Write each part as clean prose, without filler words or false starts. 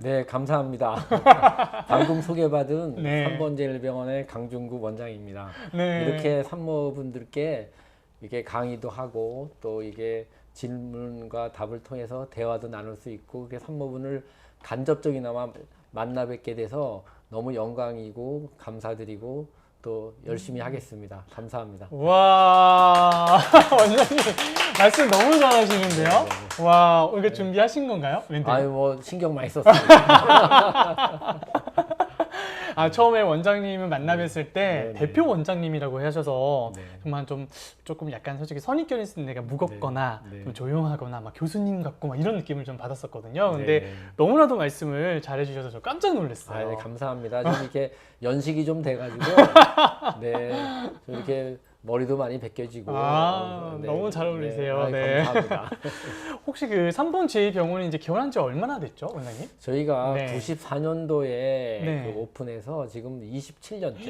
네, 감사합니다. 방금 소개받은 네. 삼본제일병원의 강중구 원장입니다. 네. 이렇게 산모분들께 이게 강의도 하고 또 이게 질문과 답을 통해서 대화도 나눌 수 있고 그게 산모분을 간접적이나마 만나 뵙게 돼서 너무 영광이고 감사드리고 또 열심히 하겠습니다. 감사합니다. 와, 원장님 말씀 너무 잘하시는데요? 네, 와, 이거 준비하신 건가요? 멘트? 아유 뭐 신경 많이 썼습니다. 아, 처음에 원장님을 만나 뵀을 때 네, 네. 대표 원장님이라고 하셔서 네. 정말 조금 약간 솔직히 선입견이 있는 내가 무겁거나 네, 네. 좀 조용하거나 막 교수님 같고 막 이런 느낌을 좀 받았었거든요. 근데 네. 너무나도 말씀을 잘해주셔서 저 깜짝 아, 놀랐어요. 네, 감사합니다. 좀 이렇게 연식이 좀 돼가지고 네, 좀 이렇게 머리도 많이 벗겨지고 네, 너무 잘 어울리세요. 네, 네. 감사합니다. 혹시 그 삼본제일병원이 이제 개원한 지 얼마나 됐죠, 원장님? 저희가 네. 94년도에 네. 그 오픈해서 지금 27년째.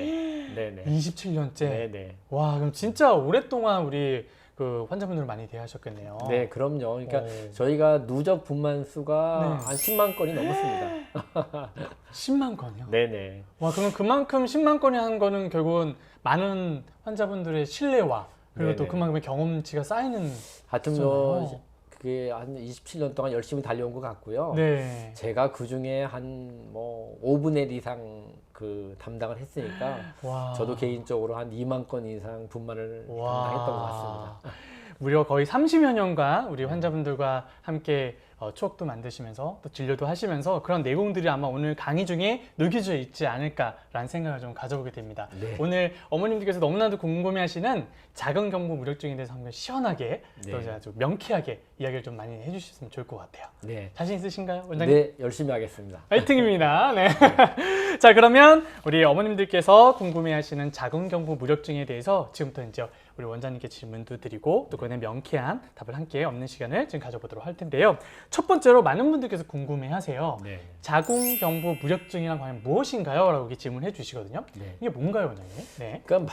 네네. 27년째. 네네. 와, 그럼 진짜 오랫동안 우리 그 환자분들을 많이 대하셨겠네요. 네, 그럼요. 그러니까 오. 저희가 누적 분만 수가 네. 한 10만 건이 넘었습니다. 10만 건이요? 네네. 와, 그럼 그만큼 10만 건이 한 거는 결국은 많은 환자분들의 신뢰와 그리고 또 네네. 그만큼의 경험치가 쌓이는 하여튼 거잖아요. 뭐 그게 한 27년 동안 열심히 달려온 것 같고요. 네. 제가 그 중에 한 뭐 5분의 1 이상 그 담당을 했으니까 와. 저도 개인적으로 한 2만 건 이상 분만을 담당했던 것 같습니다. 무려 거의 30여 년간 우리 환자분들과 함께 추억도 만드시면서 또 진료도 하시면서 그런 내용들이 아마 오늘 강의 중에 녹여져 있지 않을까라는 생각을 좀 가져보게 됩니다. 네. 오늘 어머님들께서 너무나도 궁금해하시는 작은 경부 무력증에 대해서 한번 시원하게 네. 또 아주 명쾌하게 이야기를 좀 많이 해주셨으면 좋을 것 같아요. 네. 자신 있으신가요, 원장님? 네, 열심히 하겠습니다. 파이팅입니다. 네. 자, 그러면 우리 어머님들께서 궁금해하시는 자궁경부 무력증에 대해서 지금부터 이제 우리 원장님께 질문도 드리고 또 그에 명쾌한 답을 함께 얻는 시간을 지금 가져보도록 할 텐데요. 첫 번째로 많은 분들께서 궁금해하세요. 네. 자궁경부 무력증이란 과연 무엇인가요? 라고 이렇게 질문해 주시거든요. 네. 이게 뭔가요, 원장님? 네. 그러니까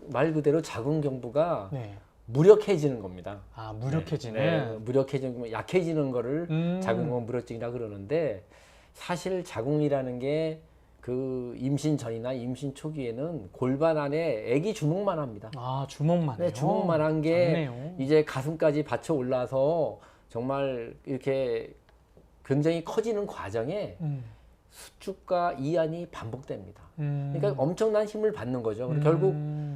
말 그대로 자궁경부가 네. 무력해지는 겁니다. 아, 무력해지는. 네, 무력해지는 약해지는 거를 음. 자궁경부 무력증이라 그러는데 사실 자궁이라는 게 그 임신 전이나 임신 초기에는 골반 안에 아기 주먹만 합니다. 아, 주먹만 해요? 네, 주먹만 한 게 작네요. 이제 가슴까지 받쳐 올라서 정말 이렇게 굉장히 커지는 과정에 수축과 이완이 반복됩니다. 그러니까 엄청난 힘을 받는 거죠. 결국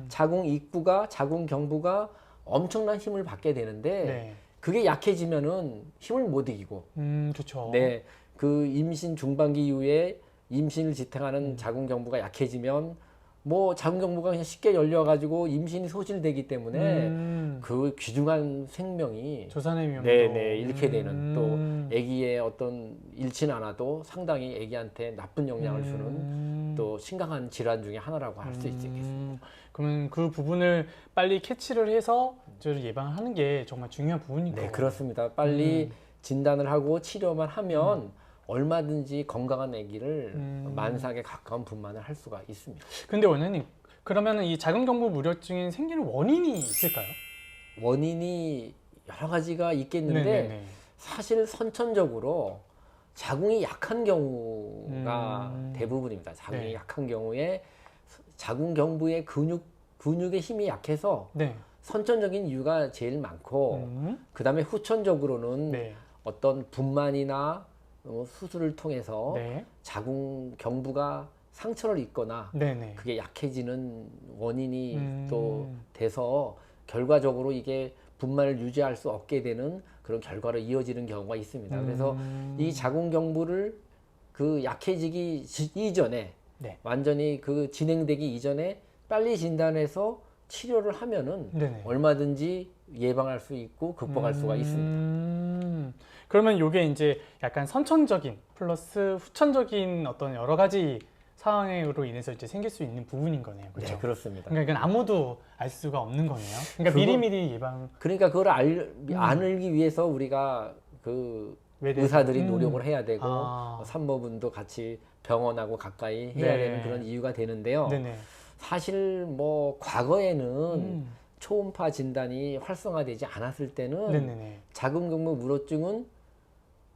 자궁 입구가 자궁 경부가 엄청난 힘을 받게 되는데 네. 그게 약해지면은 힘을 못 이기고 좋죠. 네, 그 임신 중반기 이후에 임신을 지탱하는 자궁 경부가 약해지면 뭐 자궁 경부가 그냥 쉽게 열려가지고 임신이 소실되기 때문에 그 귀중한 생명이 조산의 위험도 네네 잃게 되는 또 아기의 어떤 잃진 않아도 상당히 아기한테 나쁜 영향을 주는 또 심각한 질환 중에 하나라고 할 수 있겠습니다. 그러면 그 부분을 빨리 캐치를 해서 저를 예방하는 게 정말 중요한 부분인 네, 거예요. 그렇습니다. 빨리 진단을 하고 치료만 하면 얼마든지 건강한 아기를 만삭에 가까운 분만을 할 수가 있습니다. 근데 원장님, 그러면 이 자궁경부 무력증이 생기는 원인이 있을까요? 원인이 여러 가지가 있겠는데 네네네. 사실 선천적으로 자궁이 약한 경우가 대부분입니다. 자궁이 네. 약한 경우에 자궁 경부의 근육의 힘이 약해서 네. 선천적인 이유가 제일 많고 그 다음에 후천적으로는 네. 어떤 분만이나 수술을 통해서 네. 자궁 경부가 상처를 입거나 네네. 그게 약해지는 원인이 또 돼서 결과적으로 이게 분만을 유지할 수 없게 되는 그런 결과로 이어지는 경우가 있습니다. 그래서 이 자궁 경부를 그 약해지기 이전에 네. 완전히 그 진행되기 이전에 빨리 진단해서 치료를 하면은 네네. 얼마든지 예방할 수 있고 극복할 수가 있습니다. 그러면 이게 이제 약간 선천적인 플러스 후천적인 어떤 여러 가지 상황으로 인해서 이제 생길 수 있는 부분인 거네요. 그렇죠? 네, 그렇습니다. 그러니까 이건 아무도 알 수가 없는 거네요. 그러니까 미리미리 예방. 그러니까 그걸 안 알기 위해서 우리가 그 의사들이 노력을 해야 되고 산모분도 같이 병원하고 가까이 해야 네. 되는 그런 이유가 되는데요. 네네. 사실 뭐 과거에는 초음파 진단이 활성화되지 않았을 때는 네네네. 자궁경부 무로증은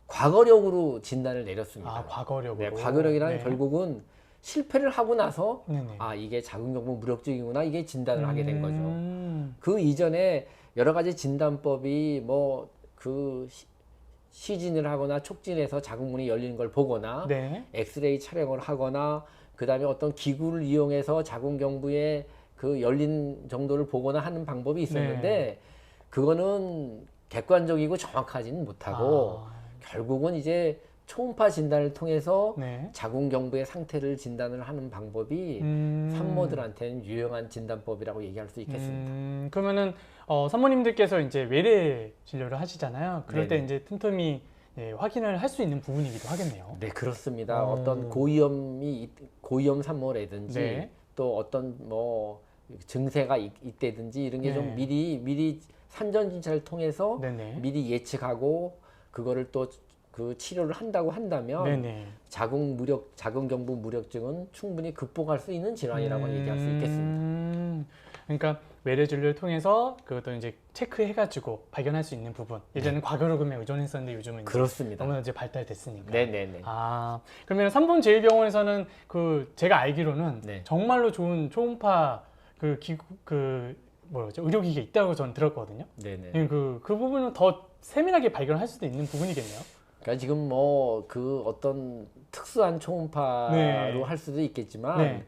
과거력으로 진단을 내렸습니다. 아, 과거력으로. 네, 과거력이라는 네. 결국은 실패를 하고 나서 네네. 아 이게 자궁경부 무력증이구나 이게 진단을 하게 된 거죠. 음. 그 이전에 여러 가지 진단법이 뭐 그 시진을 하거나 촉진해서 자궁문이 열리는 걸 보거나 네. 엑스레이 촬영을 하거나 그 다음에 어떤 기구를 이용해서 자궁경부의 그 열린 정도를 보거나 하는 방법이 있었는데 네. 그거는 객관적이고 정확하지는 못하고 아, 결국은 이제 초음파 진단을 통해서 네. 자궁경부의 상태를 진단을 하는 방법이 산모들한테는 유용한 진단법이라고 얘기할 수 있겠습니다. 그러면은 산모님들께서 이제 외래 진료를 하시잖아요. 그럴 때 네네. 이제 틈틈이 예, 확인을 할 수 있는 부분이기도 하겠네요. 네, 그렇습니다. 오. 어떤 고위험 산모라든지 네. 또 어떤 뭐 증세가 있다든지 이런 게 네. 좀 미리 산전 진찰을 통해서 네네. 미리 예측하고 그거를 또 그 치료를 한다고 한다면 네네. 자궁경부 무력증은 충분히 극복할 수 있는 질환이라고 얘기할 수 있겠습니다. 그러니까 외래 진료를 통해서 그것도 이제 체크해가지고 발견할 수 있는 부분. 예전에는 과거로금에 의존했었는데 요즘은 이제 그렇습니다. 너무나 이제 발달됐으니까. 네네네. 아, 그러면 삼본제일병원에서는 그 제가 알기로는 네. 정말로 좋은 초음파 그 기구 그 뭐죠 의료기기가 있다고 저는 들었거든요. 네네. 그 부분은 더 세밀하게 발견할 수도 있는 부분이겠네요. 그러니까 지금 뭐 그 어떤 특수한 초음파로 네. 할 수도 있겠지만 네.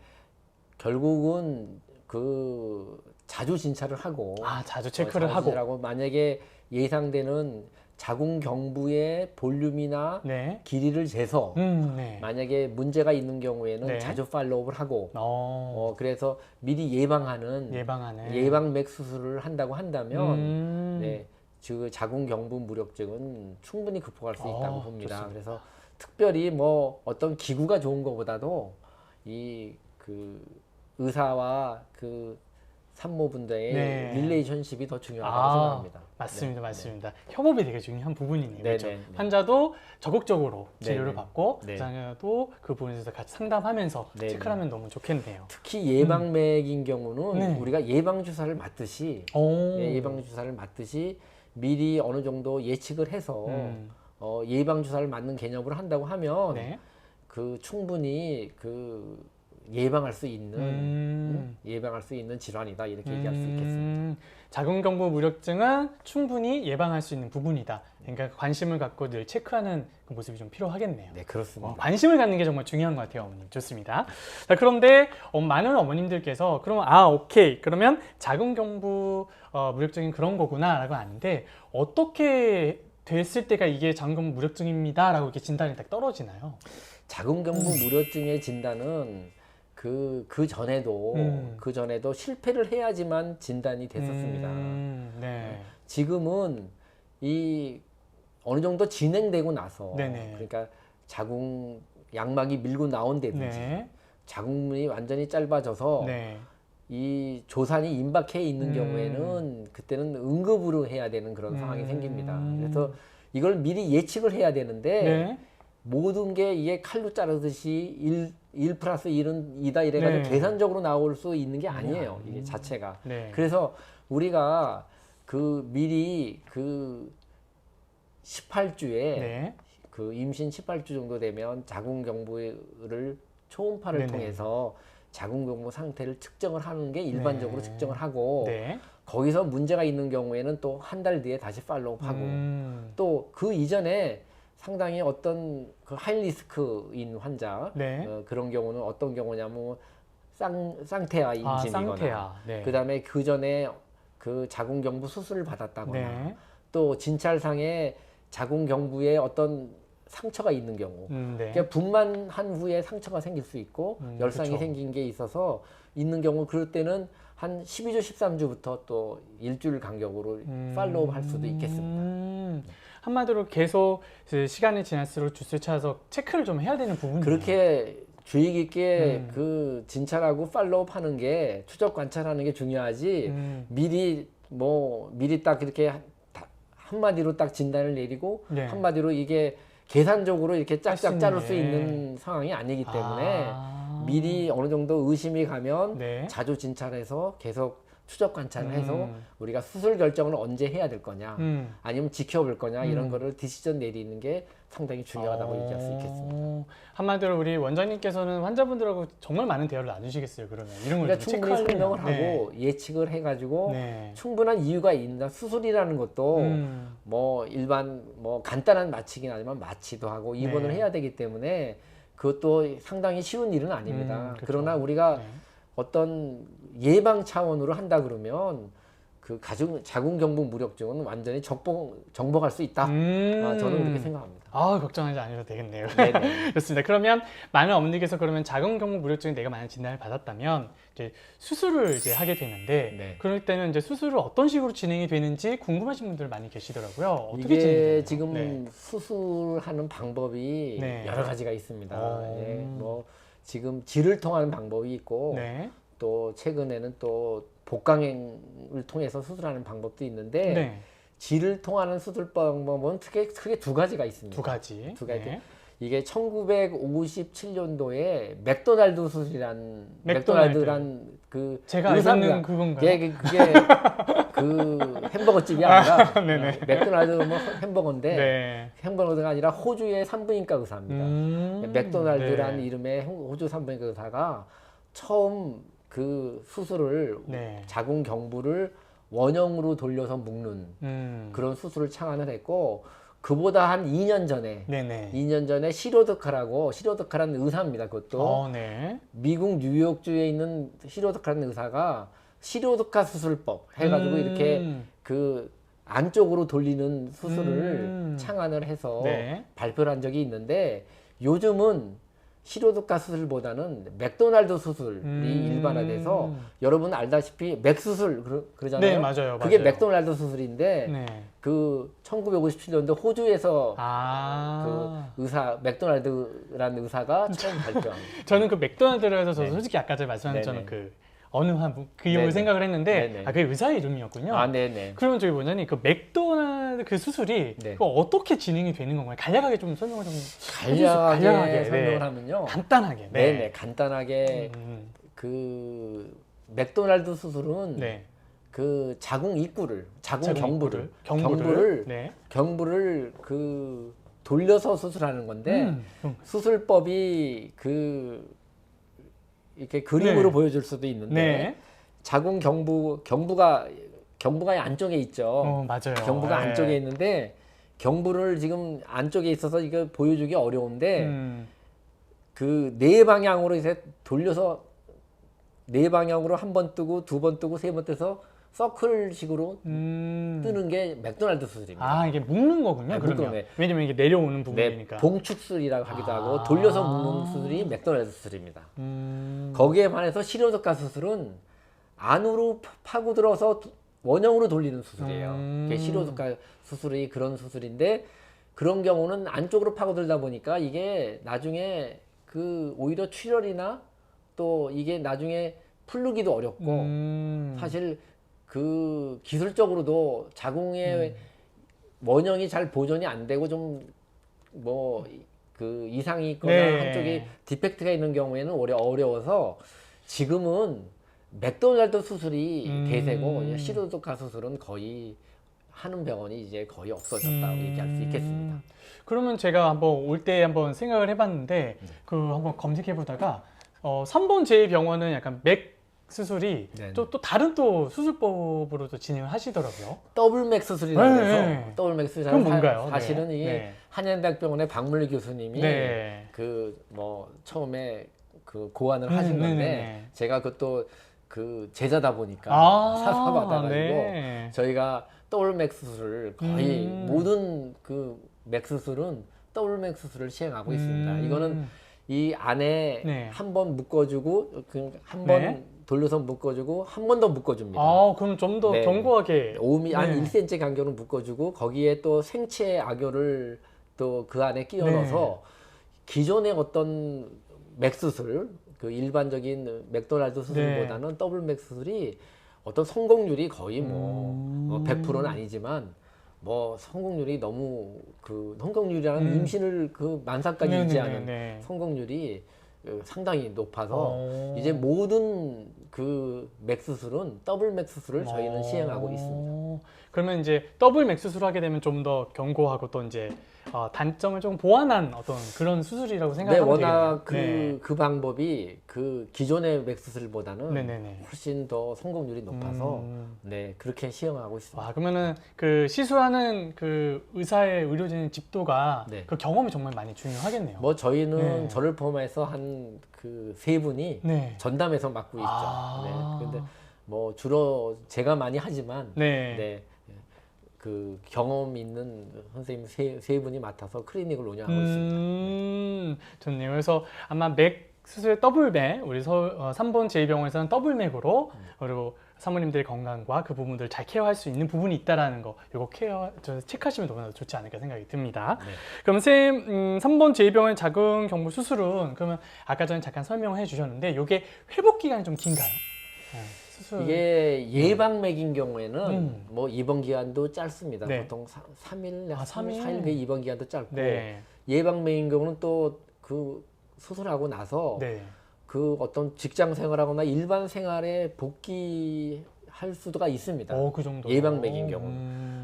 결국은 그 자주 진찰을 하고 아, 자주 체크를 자주 하고. 진찰하고 만약에 예상되는 자궁경부의 볼륨이나 네. 길이를 재서 네. 만약에 문제가 있는 경우에는 네. 자주 팔로우를 하고 그래서 미리 예방하는 예방하는. 예방맥 수술을 한다고 한다면 네. 그 자궁경부 무력증은 충분히 극복할 수 있다고 봅니다. 좋습니다. 그래서 특별히 뭐 어떤 기구가 좋은 것보다도 이 그 의사와 그 산모분들의 네. 릴레이션십이 더 중요하다고 생각합니다. 맞습니다, 맞습니다. 협업이 되게 중요한 부분이네요. 네, 그렇죠? 네, 네. 환자도 적극적으로 진료를 네, 네. 받고 네. 의사도 그 부분에서 같이 상담하면서 네, 체크를 하면 너무 좋겠네요. 특히 예방맥인 경우는 네. 우리가 예방 주사를 맞듯이 예방 주사를 맞듯이 미리 어느 정도 예측을 해서 예방 주사를 맞는 개념으로 한다고 하면 네. 그 충분히 그 예방할 수 있는 예방할 수 있는 질환이다 이렇게 얘기할 수 있겠습니다. 자궁경부 무력증은 충분히 예방할 수 있는 부분이다. 그러니까 관심을 갖고 늘 체크하는 그 모습이 좀 필요하겠네요. 네, 그렇습니다. 관심을 갖는 게 정말 중요한 것 같아요, 어머님. 좋습니다. 자, 그런데 많은 어머님들께서 그러면 오케이. 그러면 자궁경부 무력증인 그런 거구나라고 아는데 어떻게 됐을 때가 이게 자궁경부 무력증입니다라고 이렇게 진단이 딱 떨어지나요? 자궁경부 무력증의 진단은 그 전에도 실패를 해야지만 진단이 됐었습니다. 네. 지금은 이 어느 정도 진행되고 나서 네네. 그러니까 자궁 양막이 밀고 나온다든지 네. 자궁문이 완전히 짧아져서 네. 이 조산이 임박해 있는 경우에는 그때는 응급으로 해야 되는 그런 상황이 생깁니다. 그래서 이걸 미리 예측을 해야 되는데 네. 모든 게 이게 칼로 자르듯이 1 플러스 1은 2다 이래가지고 네. 계산적으로 나올 수 있는 게 아니에요. 이게 자체가. 네. 그래서 우리가 그 미리 그 18주에 네. 그 임신 18주 정도 되면 자궁경부를 초음파를 네네. 통해서 자궁경부 상태를 측정을 하는 게 일반적으로 네. 측정을 하고 네. 거기서 문제가 있는 경우에는 또 한 달 뒤에 다시 팔로우하고 또 그 이전에 상당히 어떤 그 하이리스크인 환자 네. 그런 경우는 어떤 경우냐면 쌍태아 임신이거나 쌍태아. 네. 그다음에 그 전에 그 자궁경부 수술을 받았다거나 네. 또 진찰상에 자궁경부에 어떤 상처가 있는 경우 네. 그러니까 분만한 후에 상처가 생길 수 있고 열상이 그쵸. 생긴 게 있어서 있는 경우 그럴 때는 한 12주 13주부터 또 일주일 간격으로 팔로우 할 수도 있겠습니다. 한마디로 계속 그 시간이 지날수록 주술 찾아서 체크를 좀 해야 되는 부분이에요. 그렇게 주의 깊게 그 진찰하고 팔로우 하는 게 추적 관찰하는 게 중요하지 미리 딱 이렇게 한마디로 딱 진단을 내리고 네. 한마디로 이게 계산적으로 이렇게 짝짝 자를 수 네. 있는 상황이 아니기 때문에 아. 미리 어느 정도 의심이 가면 네. 자주 진찰해서 계속 추적 관찰을 해서 우리가 수술 결정을 언제 해야 될 거냐, 아니면 지켜볼 거냐 이런 거를 디시전 내리는 게 상당히 중요하다고 얘기할 수 있겠습니다. 한마디로 우리 원장님께서는 환자분들하고 정말 많은 대화를 나누시겠어요. 그러면 이런 걸 그러니까 충분히 체크하려면. 설명을 하고 예측을 해가지고 네. 충분한 이유가 있나. 수술이라는 것도 뭐 일반 뭐 간단한 마취긴 하지만 마취도 하고 입원을 네. 해야 되기 때문에 그것도 상당히 쉬운 일은 아닙니다. 그렇죠. 그러나 우리가 네. 어떤 예방 차원으로 한다 그러면 그 자궁경부 무력증은 완전히 정복할 수 있다. 저는 그렇게 생각합니다. 걱정하지 않으셔도 되겠네요. 네네. 좋습니다. 그러면 많은 어머니께서 그러면 자궁경부 무력증 내가 만약 진단을 받았다면 이제 수술을 이제 하게 되는데 네. 그럴 때는 이제 수술을 어떤 식으로 진행이 되는지 궁금하신 분들 많이 계시더라고요. 어떻게 이게 진행이 지금 되나요? 수술하는 방법이 네. 여러 가지가 있습니다. 오. 예, 뭐 지금 질을 통하는 방법이 있고 네. 또 최근에는 또 복강행을 통해서 수술하는 방법도 있는데 네. 질을 통하는 수술 방법은 크게 두 가지가 있습니다. 두 가지. 두 가지. 네. 이게 1957년도에 맥도날드 수술이란 맥도날드. 맥도날드란 그 제가 알고 있는 그건가요? 그게 그 햄버거집이 아니라 네네. 맥도날드 뭐 햄버거인데 네. 햄버거가 아니라 호주의 산부인과 의사입니다. 맥도날드라는 네. 이름의 호주 산부인과 의사가 처음 그 수술을 네. 자궁 경부를 원형으로 돌려서 묶는 그런 수술을 창안을 했고 그보다 한 2년 전에 네네. 2년 전에 시로드카라는 의사입니다. 그것도 네. 미국 뉴욕주에 있는 시로드카라는 의사가 시로드카 수술법 해가지고 이렇게 그 안쪽으로 돌리는 수술을 창안을 해서 네. 발표를 한 적이 있는데 요즘은 시로드카 수술보다는 맥도날드 수술이 일반화돼서 여러분 알다시피 맥수술 그러잖아요. 네, 맞아요. 그게 맞아요. 맥도날드 수술인데 네. 그 1957년도 호주에서 그 의사 맥도날드라는 의사가 처음 발표한 저는 그 맥도날드를 해서 저도 네. 솔직히 아까 제가 말씀한 네네. 저는 그 어느 한 그 이름을 네네. 생각을 했는데 네네. 그게 의사의 이름이었군요. 네네. 그러면 저희 원장님 그 맥도날드 그 수술이 네. 그거 어떻게 진행이 되는 건가요? 간략하게 좀 설명을 좀 간략하게 설명을 네. 하면요. 간단하게. 네네. 간단하게 그 맥도날드 수술은 네. 그 자궁 입구를 자궁 경부를 경부를 그 돌려서 수술하는 건데 수술법이 그 이렇게 그림으로 네. 보여줄 수도 있는데 네. 자궁 경부가 안쪽에 있죠. 맞아요. 경부가 네. 안쪽에 있는데 경부를 지금 안쪽에 있어서 이거 보여주기 어려운데 그 네 방향으로 이제 돌려서 네 방향으로 한 번 뜨고 두 번 뜨고 세 번 뜨서 서클식으로 뜨는 게 맥도날드 수술입니다. 이게 묶는 거군요. 네, 그러면 묶는, 왜냐면 이게 내려오는 네, 부분이니까. 봉축술이라고 하기도 하고 돌려서 묶는 수술이 맥도날드 수술입니다. 거기에 반해서 시로드카 수술은 안으로 파고들어서 원형으로 돌리는 수술이에요. 그게 시로드카 수술이 그런 수술인데 그런 경우는 안쪽으로 파고들다 보니까 이게 나중에 그 오히려 출혈이나 또 이게 나중에 풀르기도 어렵고 사실 그 기술적으로도 자궁의 원형이 잘 보존이 안 되고 좀 뭐 그 이상이 있거나 네. 한쪽이 디펙트가 있는 경우에는 어려워서 지금은 맥도날드 수술이 대세고 시로드카 수술은 거의 하는 병원이 이제 거의 없어졌다고 얘기할 수 있겠습니다. 그러면 제가 한번 올 때 한번 생각을 해봤는데 그 한번 검색해 보다가 3번 제 병원은 약간 맥 수술이 네네. 또 다른 또 수술법으로 또 진행을 하시더라고요. 더블맥 수술이라고 네. 해서 더블맥 그건 수술은 뭔가요? 사실은 네. 이게 네. 한양대학병원의 박물리 교수님이 네. 그 뭐 처음에 그 고안을 하신 건데 네네네. 제가 그것도 그 제자다 보니까 사서 받아가지고 네. 저희가 더블맥 수술을 거의 모든 그 맥 수술은 더블맥 수술을 시행하고 있습니다. 이거는 이 안에 네. 한 번 묶어주고 한 번 네. 돌려서 묶어주고 한 번 더 묶어줍니다. 그럼 좀 더 네. 견고하게 5mm, 한 네. 1cm 간격으로 묶어주고 거기에 또 생체 악효를 또 그 안에 끼워 넣어서 기존의 어떤 맥 수술, 그 일반적인 맥도날드 수술보다는 더블 맥 수술이 어떤 성공률이 거의 뭐 100%는 아니지만 뭐 성공률이 너무 그 성공률이라는 임신을 그 만사까지 유지하는 성공률이 상당히 높아서 어. 이제 모든 그 맥 수술은 더블 맥 수술을 저희는 시행하고 있습니다. 그러면 이제 더블 맥 수술을 하게 되면 좀 더 견고하고 또 이제 단점을 좀 보완한 어떤 그런 수술이라고 네, 생각하면 워낙 되겠네요. 그 방법이 그 기존의 맥 수술보다는 네네네. 훨씬 더 성공률이 높아서 네, 그렇게 시행하고 있습니다. 와, 그러면은 그 시술하는 그 의사의 의료진 집도가 네. 그 경험이 정말 많이 중요하겠네요. 뭐 저희는 네. 저를 포함해서 한 그 세 분이 네. 전담해서 맡고 있죠. 아. 네. 근데 뭐 주로 제가 많이 하지만 네. 네. 그 경험 있는 선생님 세 분이 맡아서 클리닉을 운영하고 있습니다. 좋네요. 그래서 아마 맥 수술 더블 맥, 우리 서울 3번 제2병원에서는 더블 맥으로 그리고 사모님들의 건강과 그 부분들을 잘 케어할 수 있는 부분이 있다라는 거, 이거 체크하시면 너무나 좋지 않을까 생각이 듭니다. 네. 그럼 선생님, 3번 제2병원 자궁 경부 수술은 그러면 아까 전에 잠깐 설명해 주셨는데 이게 회복 기간이 좀 긴가요? 수술. 이게 예방맥인 경우에는 음. 뭐 입원 기간도 짧습니다. 네. 보통 3일, 아, 3일. 4일 그 입원 기간도 짧고 네. 예방맥인 경우는 또 그 수술하고 나서 네. 그 어떤 직장 생활하거나 일반 생활에 복귀할 수도가 있습니다. 그 정도. 예방맥인 경우.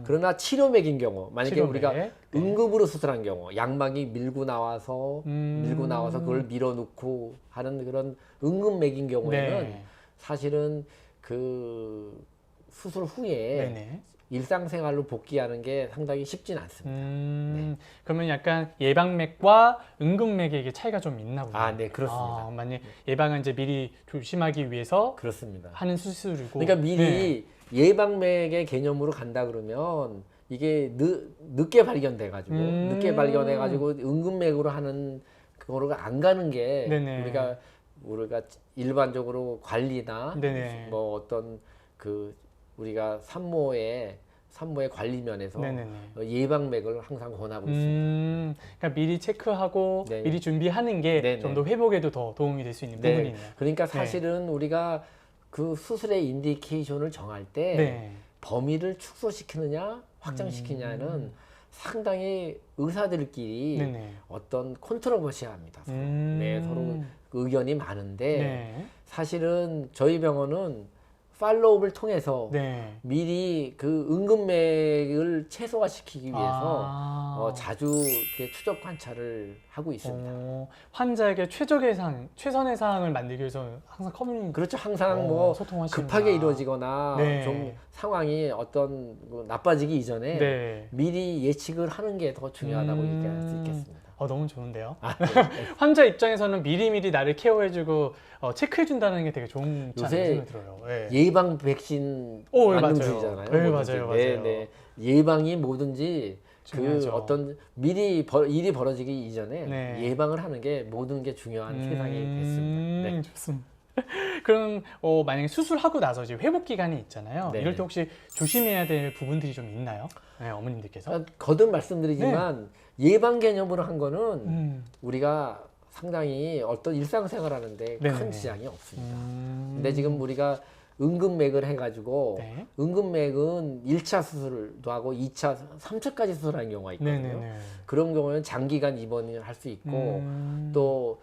그러나 치료맥인 경우, 만약에 치료맥. 우리가 네. 응급으로 수술한 경우, 양막이 밀고 나와서 그걸 밀어넣고 하는 그런 응급맥인 경우에는 네. 사실은 그 수술 후에 네네. 일상생활로 복귀하는 게 상당히 쉽진 않습니다. 그러면 약간 예방맥과 응급맥의 이게 차이가 좀 있나 보네요. 아, 네, 그렇습니다. 만약 예방은 이제 미리 조심하기 위해서 그렇습니다. 하는 수술이고. 그러니까 미리 예방맥의 개념으로 간다 그러면 이게 늦게 발견돼 가지고 늦게 발견해 가지고 응급맥으로 하는 그거로 안 가는 게 네네. 우리가 일반적으로 관리나 네네. 뭐 어떤 그 우리가 산모의 관리 면에서 네네네. 예방맥을 항상 권하고 있습니다. 그러니까 미리 체크하고 네. 미리 준비하는 게 네네. 좀 더 회복에도 더 도움이 될 수 있는 네. 부분이 있네요. 그러니까 사실은 우리가 그 수술의 인디케이션을 정할 때 네. 범위를 축소시키느냐 확장시키냐는 상당히 의사들끼리 네네. 어떤 컨트로버시합니다. 서로. 네, 서로 의견이 많은데 네. 사실은 저희 병원은 팔로우업을 통해서 네. 미리 그 응급맥을 최소화시키기 위해서 자주 이렇게 추적 관찰을 하고 있습니다. 환자에게 최선의 상황을 만들기 위해서 항상 커뮤니케이션 그렇죠. 항상 뭐 소통하시는구나. 급하게 이루어지거나 네. 좀 상황이 어떤 나빠지기 이전에 네. 미리 예측을 하는 게 더 중요하다고 얘기할 수 있겠습니다. 너무 좋은데요. 네. 환자 입장에서는 미리미리 나를 케어해주고 체크해준다는 게 되게 좋은 요새 생각이 들어요. 네. 예방 백신 네, 만능주의잖아요. 맞아요. 뭐든지. 네, 맞아요. 네, 네. 예방이 뭐든지 중요하죠. 그 어떤 미리 일이 벌어지기 이전에 네. 예방을 하는 게 모든 게 중요한 세상이 됐습니다. 네. 좋습니다. 그럼 만약에 수술하고 나서 이제 회복 기간이 있잖아요. 네네. 이럴 때 혹시 조심해야 될 부분들이 좀 있나요? 네, 어머님들께서. 거듭 말씀드리지만 예방 개념으로 한 거는 우리가 상당히 어떤 일상생활 하는데 네네네. 큰 지장이 없습니다. 근데 지금 우리가 응급맥을 해가지고 네. 응급맥은 1차 수술도 하고 2차, 3차까지 수술하는 경우가 있거든요. 네네네. 그런 경우에는 장기간 입원을 할 수 있고 또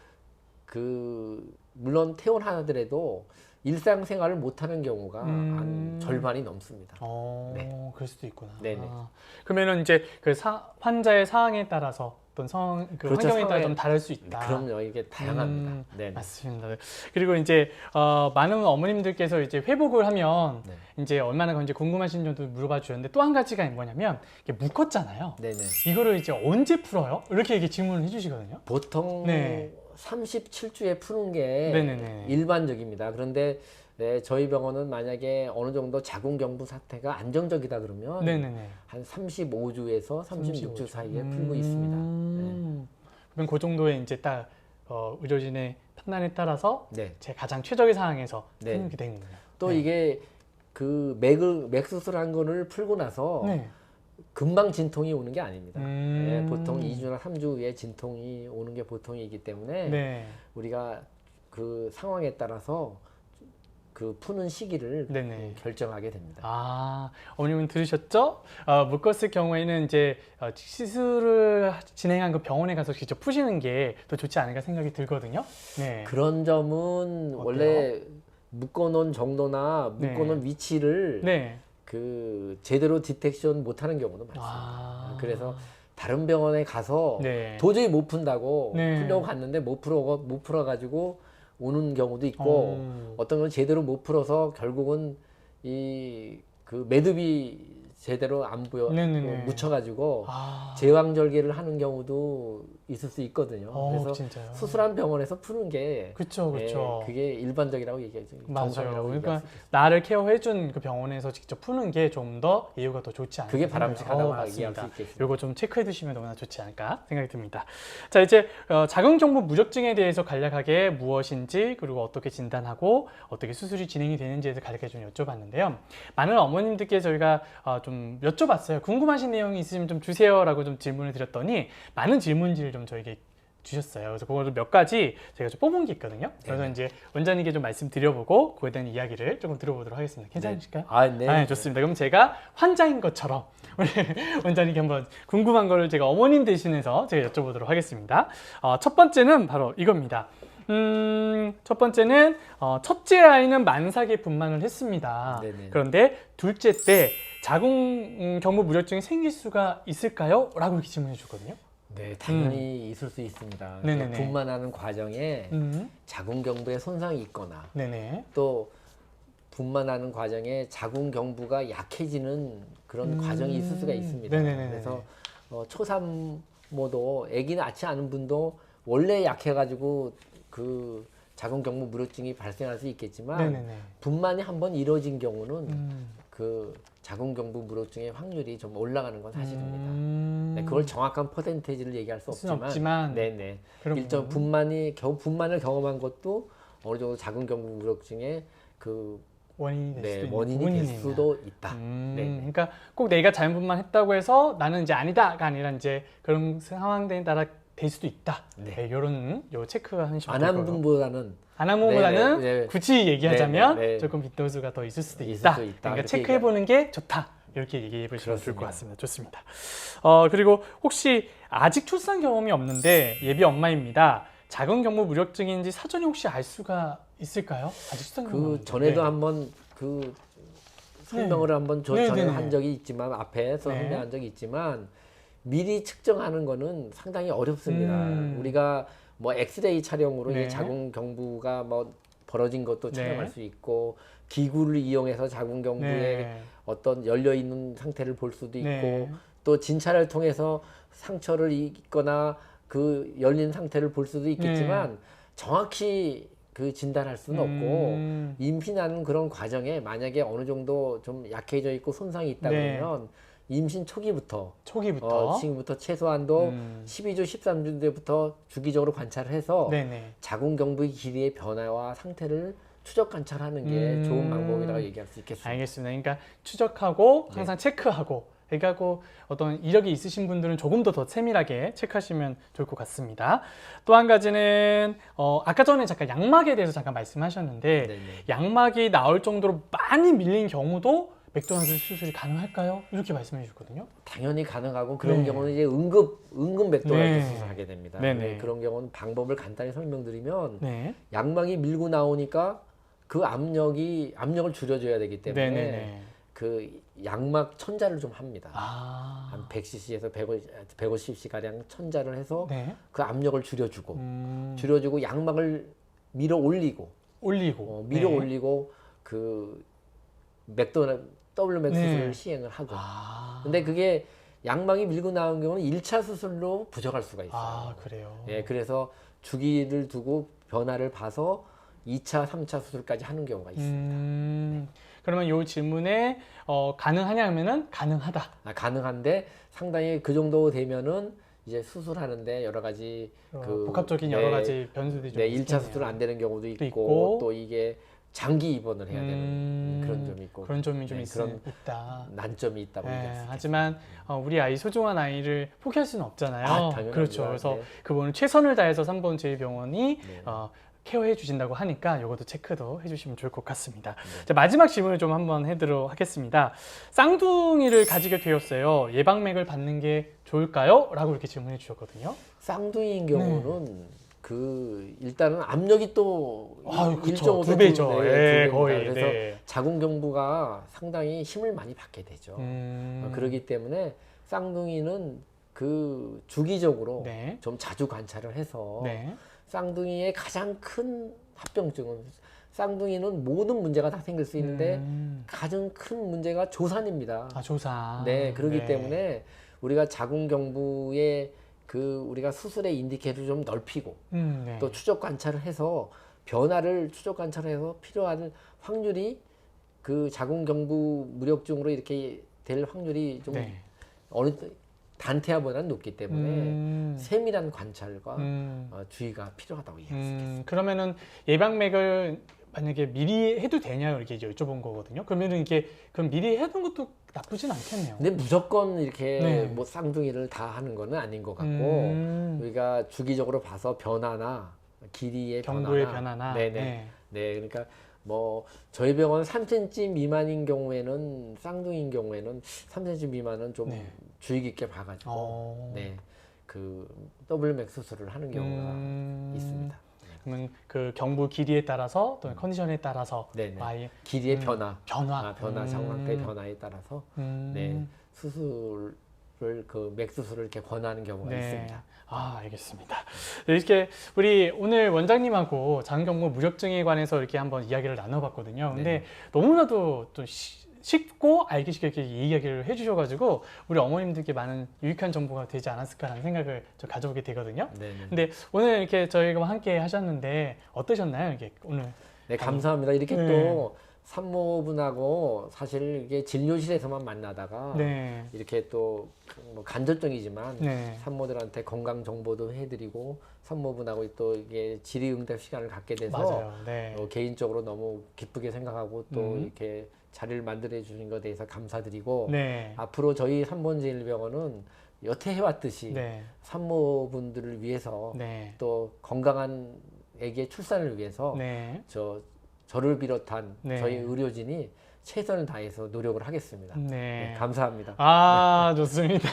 물론 퇴원하더라도 일상생활을 못하는 경우가 한 절반이 넘습니다. 네. 그럴 수도 있구나. 네네. 그러면은 이제 그 환자의 상황에 따라서 어떤 그렇죠. 환경에 따라 상황에- 좀 다를 수 있다. 그럼요. 이게 다양합니다. 네. 맞습니다. 그리고 이제 많은 어머님들께서 이제 회복을 하면 네. 이제 얼마나 건지 궁금하신 점도 물어봐 주셨는데 또 한 가지가 뭐냐면 이게 묶었잖아요. 네네. 이거를 이제 언제 풀어요? 이렇게 질문을 해주시거든요. 보통 네. 37주에 푸는 게 네네네. 일반적입니다. 그런데 네, 저희 병원은 만약에 어느 정도 자궁경부 사태가 안정적이다 그러면 네네네. 한 35주에서 36주 36주. 사이에 풀고 있습니다. 네. 그러면 그 정도에 이제 딱 의료진의 판단에 따라서 네. 제 가장 최적의 상황에서 네. 푸는 게 되는군요. 또 네. 이게 그 맥 수술한 거를 풀고 나서 네. 금방 진통이 오는 게 아닙니다. 음. 네, 보통 2주나 3주 후에 진통이 오는 게 보통이기 때문에 네. 우리가 그 상황에 따라서 그 푸는 시기를 네네. 결정하게 됩니다. 아, 어머님은 들으셨죠? 묶었을 경우에는 이제 시술을 진행한 그 병원에 가서 직접 푸시는 게 더 좋지 않을까 생각이 들거든요. 네. 그런 점은 어때요? 원래 묶어놓은 정도나 네. 묶어놓은 위치를 네. 그 제대로 디텍션 못하는 경우도 많습니다. 아. 그래서 다른 병원에 가서 네. 도저히 못 푼다고 네. 풀려고 갔는데 못 풀어가지고 오는 경우도 있고 어떤 건 제대로 못 풀어서 결국은 이 그 매듭이 제대로 안 네네네. 묻혀가지고 아. 제왕절개를 하는 경우도 있을 수 있거든요. 그래서 진짜요? 수술한 병원에서 푸는 게 그쵸, 그쵸. 그게 일반적이라고 얘기하죠. 맞아요. 정상이라고 그러니까 얘기할 수 있겠습니다. 나를 케어해준 그 병원에서 직접 푸는 게 좀 더 이유가 더 좋지 않을까. 그게 바람직하다고 생각해요. 얘기할 수 맞습니다. 있겠습니다. 요거 좀 체크해 두시면 너무나 좋지 않을까 생각이 듭니다. 자, 이제 자궁경부 무력증에 대해서 간략하게 무엇인지 그리고 어떻게 진단하고 어떻게 수술이 진행이 되는지에 대해서 간략하게 좀 여쭤봤는데요. 많은 어머님들께 저희가 좀 여쭤봤어요. 궁금하신 내용이 있으시면 좀 주세요라고 좀 질문을 드렸더니 많은 질문지를 좀 저에게 주셨어요. 그래서 그거를 몇 가지 제가 좀 뽑은 게 있거든요. 그래서 이제 원장님께 좀 말씀드려보고 그거에 대한 이야기를 조금 들어보도록 하겠습니다. 괜찮으실까요? 네. 네, 좋습니다. 그럼 제가 환자인 것처럼 우리 원장님께 한번 궁금한 거를 제가 어머님 대신해서 제가 여쭤보도록 하겠습니다. 첫 번째는 바로 이겁니다. 첫 번째는 첫째 아이는 만삭에 분만을 했습니다. 네네. 그런데 둘째 때 자궁경부 무력증이 생길 수가 있을까요? 라고 이렇게 질문해 주거든요. 네, 당연히 있을 수 있습니다. 네네네. 분만하는 과정에 자궁경부에 손상이 있거나 네네. 또 분만하는 과정에 자궁경부가 약해지는 그런 과정이 있을 수가 있습니다. 네네네네. 그래서 초산모도 아기 낳지 않은 분도 원래 약해가지고 그 자궁경부 무력증이 발생할 수 있겠지만 네네네. 분만이 한번 이루어진 경우는 그 자궁경부 무력증의 확률이 좀 올라가는 건 사실입니다. 네, 그걸 정확한 퍼센테이지를 얘기할 수 없지만, 네네. 일정 분만을 경험한 것도 어느 정도 자궁경부 무력증의 그 원인이 될 수도, 원인이 될 수도 있다. 그러니까 꼭 내가 잘못만 해서 나는 이제 아니다가 아니라 이제 그런 상황에 따라 될 수도 있다. 네, 이런 체크하시면 안 한 분보다는 안한분보다는 굳이 얘기하자면 네네. 조금 빈도수가 더 있을 수도 있을 있다. 수 있다. 그러니까 이렇게 체크해보는 게 좋다. 이렇게 얘기해 보시면 좋을 것 그렇습니다. 같습니다. 좋습니다. 그리고 혹시 아직 출산 경험이 없는데 예비 엄마입니다. 자궁경부 무력증인지 사전에 혹시 알 수가 있을까요? 아직 출산 경험 그 전에도 한번 그 설명을 한번 전에 한 적이 있지만 앞에서 설명한 적이 있지만 미리 측정하는 거는 상당히 어렵습니다. 우리가 뭐 엑스레이 촬영으로 이 자궁경부가 뭐 벌어진 것도 촬영할 수 있고 기구를 이용해서 자궁경부에 어떤 열려 있는 상태를 볼 수도 있고 또 진찰을 통해서 상처를 입거나 그 열린 상태를 볼 수도 있겠지만 정확히 그 진단할 수는 없고 임신하는 그런 과정에 만약에 어느 정도 좀 약해져 있고 손상이 있다 그러면 임신 초기부터 지금부터 최소한도 12주, 13주 때부터 주기적으로 관찰을 해서 자궁경부의 길이의 변화와 상태를 추적 관찰하는 게 좋은 방법이라고 얘기할 수 있겠습니다. 알겠습니다. 그러니까 추적하고 항상 체크하고 그러니까 어떤 이력이 있으신 분들은 조금 더 세밀하게 체크하시면 좋을 것 같습니다. 또 한 가지는 아까 전에 잠깐 양막에 대해서 잠깐 말씀하셨는데 양막이 나올 정도로 많이 밀린 경우도 맥도날드 수술이 가능할까요? 이렇게 말씀해 주셨거든요. 당연히 가능하고 그런 경우는 이제 응급 맥도날드 수술하게 됩니다. 그런 경우는 방법을 간단히 설명드리면 양막이 밀고 나오니까 그 압력을 줄여줘야 되기 때문에 그 양막 천자를 좀 합니다. 한 100cc에서 150cc 가량 천자를 해서 그 압력을 줄여주고 양막을 밀어 올리고 그 WMAC 수술을 시행을 하고. 근데 그게 양막이 밀고 나온 경우는 1차 수술로 부족할 수가 있어요. 그래요. 그래서 주기를 두고 변화를 봐서 2차, 3차 수술까지 하는 경우가 있습니다. 그러면 이 질문에 가능하냐 하면은 가능하다. 가능한데 상당히 그 정도 되면은 이제 수술하는데 여러 가지 복합적인 여러 가지 변수들이 좀 1차 수술은 안 되는 경우도 있고 또 이게 장기 입원을 해야 되는 그런 점이 있고 그런 점이 좀 네, 있다. 난점이 있다고 얘기할 수 있겠습니다. 하지만 우리 아이 소중한 아이를 포기할 수는 없잖아요. 당연합니다. 그렇죠. 그래서 네. 그분을 최선을 다해서 3번 제2병원이 네. 케어해 주신다고 하니까 이것도 체크도 해주시면 좋을 것 같습니다. 네. 자, 마지막 질문을 좀 한번 해드리도록 하겠습니다. 쌍둥이를 가지게 되었어요. 예방맥을 받는 게 좋을까요? 라고 이렇게 질문해 주셨거든요. 쌍둥이인 경우는 일단은 압력이 또 그쵸. 1.5배 2배죠. 예, 거의. 거의. 그래서 네. 자궁경부가 상당히 힘을 많이 받게 되죠. 그렇기 때문에 쌍둥이는 그 주기적으로 네. 좀 자주 관찰을 해서 네. 쌍둥이의 가장 큰 합병증은 쌍둥이는 모든 문제가 다 생길 수 있는데 가장 큰 문제가 조산입니다. 조산. 네, 그렇기 네. 때문에 우리가 자궁경부의 우리가 수술의 인디케이터를 좀 넓히고 네. 또 추적 관찰을 해서 추적 관찰을 해서 필요한 확률이 그 자궁경부 무력증으로 이렇게 될 확률이 좀 네. 어느 단태아보다는 높기 때문에 세밀한 관찰과 주의가 필요하다고 얘기할 수 있겠습니다. 그러면은 예방맥을 만약에 미리 해도 되냐 이렇게 이제 여쭤본 거거든요. 그러면은 이게 그럼 미리 해둔 것도 나쁘진 않겠네요. 근데 무조건 이렇게 네. 뭐 쌍둥이를 다 하는 거는 아닌 것 같고 우리가 주기적으로 봐서 변화나 길이의 경부의 변화나 네네. 네, 그러니까 뭐 저희 병원 3cm 미만인 경우에는 쌍둥이인 경우에는 3cm 미만은 좀 네. 주의 깊게 봐가지고 네, 그 더블맥 수술을 하는 경우가 있습니다. 그러면 그 경부 길이에 따라서 또는 컨디션에 따라서 네네. 아이의 길이의 변화, 변화, 자궁상태의 변화에 따라서 네, 수술을 그 맥수술을 이렇게 권하는 경우가 네. 있습니다. 알겠습니다. 네, 이렇게 우리 오늘 원장님하고 자궁경부 무력증에 관해서 이렇게 한번 이야기를 나눠봤거든요. 근데 네. 너무나도 또 쉽고 알기 쉽게 이렇게 이야기를 해주셔가지고 우리 어머님들께 많은 유익한 정보가 되지 않았을까라는 생각을 좀 가져보게 되거든요. 네네. 근데 오늘 이렇게 저희가 함께 하셨는데 어떠셨나요? 이게 오늘? 네, 감사합니다. 이렇게 네. 또 산모분하고 사실 이게 진료실에서만 만나다가 네. 이렇게 또 뭐 간접적이지만 네. 산모들한테 건강 정보도 해드리고 산모분하고 또 이게 질의응답 시간을 갖게 돼서 맞아요. 네. 개인적으로 너무 기쁘게 생각하고 또 이렇게 자리를 만들어 주신 것에 대해서 감사드리고 네. 앞으로 저희 산본제일병원은 여태 해왔듯이 네. 산모분들을 위해서 네. 또 건강한 아기의 출산을 위해서 네. 저를 비롯한 네. 저희 의료진이 최선을 다해서 노력을 하겠습니다. 네. 네, 감사합니다. 좋습니다.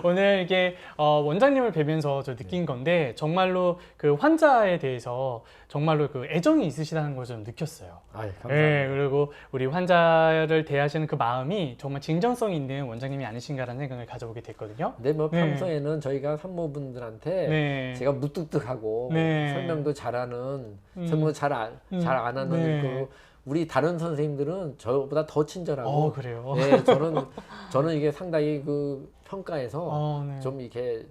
오늘 이게 원장님을 뵈면서 저 느낀 건데 정말로 그 환자에 대해서 정말로 그 애정이 있으시다는 걸 좀 느꼈어요. 감사합니다. 네, 그리고 우리 환자를 대하시는 그 마음이 정말 진정성 있는 원장님이 아니신가라는 생각을 가져보게 됐거든요. 근데 뭐 네. 평소에는 저희가 산모분들한테 네. 제가 무뚝뚝하고 네. 설명도 잘하는 설명도 잘 안 하는 네. 그 우리 다른 선생님들은 저보다 더 친절하고 그래요? 네, 저는 이게 상당히 그 평가에서 네. 좀 이렇게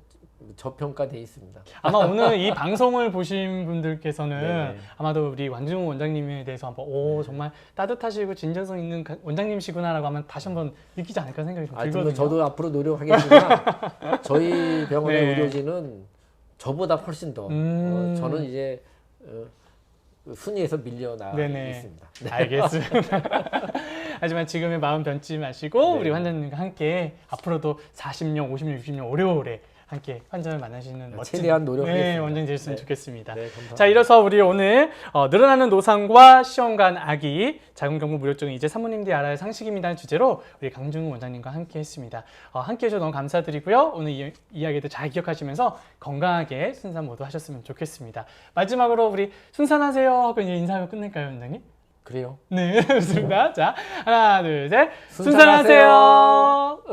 저평가돼 있습니다. 아마 오늘 이 방송을 보신 분들께서는 네네. 아마도 우리 완중훈 원장님에 대해서 한번 정말 따뜻하시고 진정성 있는 원장님이시구나라고 하면 다시 한번 느끼지 않을까 생각이 좀 들거든요. 저도 앞으로 노력하겠지만 저희 병원의 네. 의료진은 저보다 훨씬 더 저는 이제 순위에서 밀려나 네네. 있습니다. 알겠습니다. 하지만 지금의 마음 변치 마시고 네. 우리 환자님과 함께 앞으로도 40년, 50년, 60년 오래오래 함께 환자를 만나시는 멋진 최대한 노력하겠습니다. 원장님 되셨으면 네. 좋겠습니다. 네, 감사합니다. 자, 이래서 우리 오늘 늘어나는 노산과 시험관 아기 자궁경부 무력증은 이제 산모님들이 알아야 상식입니다는 주제로 우리 강중훈 원장님과 함께 했습니다. 함께 해주셔서 너무 감사드리고요. 오늘 이야기도 잘 기억하시면서 건강하게 순산 모두 하셨으면 좋겠습니다. 마지막으로 우리 순산하세요 하고 이제 인사하고 끝낼까요, 원장님? 그래요. 네, 좋습니다. 자, 하나, 둘, 셋. 순산하세요.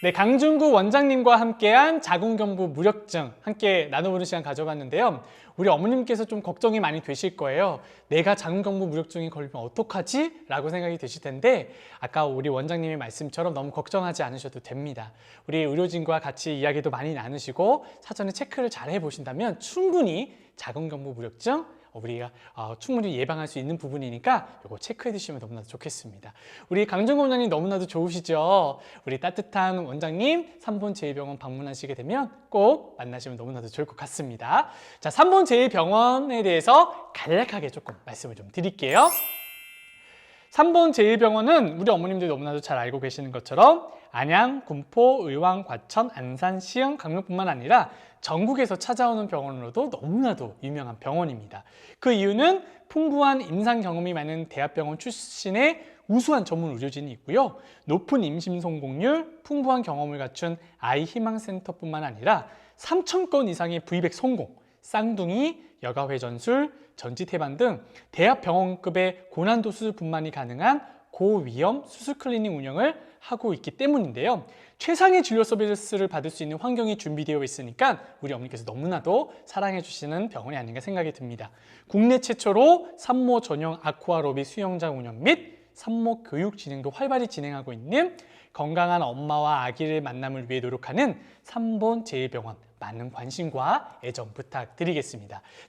네, 강중구 원장님과 함께한 자궁경부 무력증 함께 나눠보는 시간 가져봤는데요. 우리 어머님께서 좀 걱정이 많이 되실 거예요. 내가 자궁경부 무력증에 걸리면 어떡하지? 라고 생각이 드실 텐데 아까 우리 원장님의 말씀처럼 너무 걱정하지 않으셔도 됩니다. 우리 의료진과 같이 이야기도 많이 나누시고 사전에 체크를 잘 해보신다면 충분히 자궁경부 무력증 우리가 충분히 예방할 수 있는 부분이니까 이거 체크해 두시면 너무나도 좋겠습니다. 우리 강정호 원장님 너무나도 좋으시죠? 우리 따뜻한 원장님 3본 제1병원 방문하시게 되면 꼭 만나시면 너무나도 좋을 것 같습니다. 자, 3본 제1병원에 대해서 간략하게 조금 말씀을 좀 드릴게요. 3본 제1병원은 우리 어머님들 너무나도 잘 알고 계시는 것처럼 안양, 군포, 의왕, 과천, 안산, 시흥, 강릉뿐만 아니라 전국에서 찾아오는 병원으로도 너무나도 유명한 병원입니다. 그 이유는 풍부한 임상 경험이 많은 대학병원 출신의 우수한 전문 의료진이 있고요. 높은 임신 성공률, 풍부한 경험을 갖춘 아이 희망센터뿐만 아니라 3,000건 이상의 V백 성공, 쌍둥이, 여가회전술, 전지태반 등 대학병원급의 고난도 수술뿐만이 가능한 고위험 수술 클리닉 운영을 하고 있기 때문인데요. 최상의 진료 서비스를 받을 수 있는 환경이 준비되어 있으니까 우리 어머니께서 너무나도 사랑해 주시는 병원이 아닌가 생각이 듭니다. 국내 최초로 산모 전용 아쿠아로빅 수영장 운영 및 산모 교육 진행도 활발히 진행하고 있는 건강한 엄마와 아기를 만남을 위해 노력하는 3본 제1병원, 많은 관심과 애정 부탁드리겠습니다.